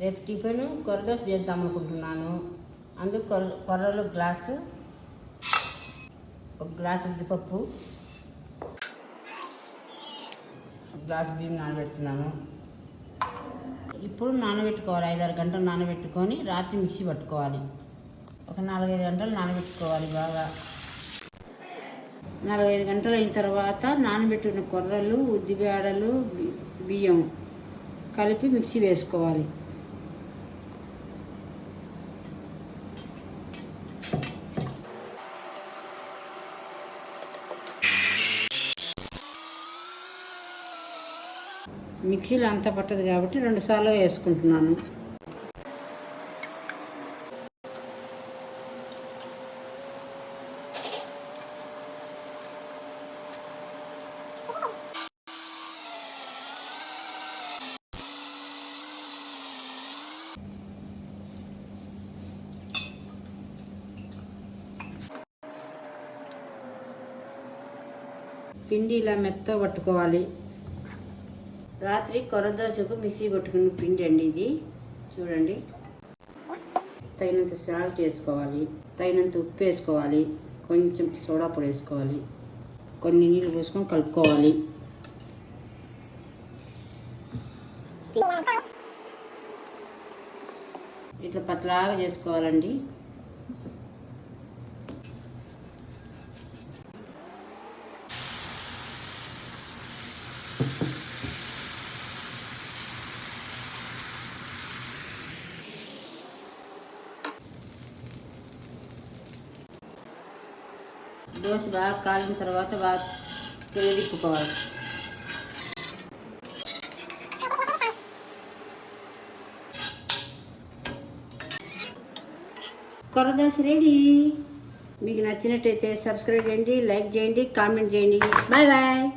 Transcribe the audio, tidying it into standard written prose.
రేపు టిఫిన్ కొరదోశ చేద్దాం అనుకుంటున్నాను. అందుకు కొర్రలు గ్లాసు, ఒక గ్లాసు ఉద్దిపప్పు, ఒక గ్లాసు బియ్యం నానబెడుతున్నాను. ఇప్పుడు నానబెట్టుకోవాలి, 5-6 గంటలు నానబెట్టుకొని రాత్రి మిక్సీ పట్టుకోవాలి. ఒక 4-5 గంటలు నానబెట్టుకోవాలి బాగా. 4-5 గంటలు అయిన తర్వాత నానబెట్టిన కొర్రలు, ఉద్దిబేడలు, బియ్యం కలిపి మిక్సీ వేసుకోవాలి. మిక్సీలో అంతా పట్టదు కాబట్టి 2 సార్లు వేసుకుంటున్నాను. పిండి ఇలా మెత్తగా పట్టుకోవాలి. రాత్రి కొరదోశకు మిక్సీ పట్టుకున్న పిండి అండి ఇది. చూడండి, తగినంత సాల్ట్ వేసుకోవాలి, తగినంత ఉప్పు వేసుకోవాలి, కొంచెం సోడా పొడి వేసుకోవాలి, కొన్ని నీళ్ళు పోసుకొని కలుపుకోవాలి. ఇట్లా పతలాగా చేసుకోవాలండి. దోశ బాగా కాలిన తర్వాత బాగా తిప్పుకోవాలి. కొరదోశ రెడీ. మీకు నచ్చినట్టయితే సబ్స్క్రైబ్ చేయండి, లైక్ చేయండి, కామెంట్ చేయండి. Bye bye.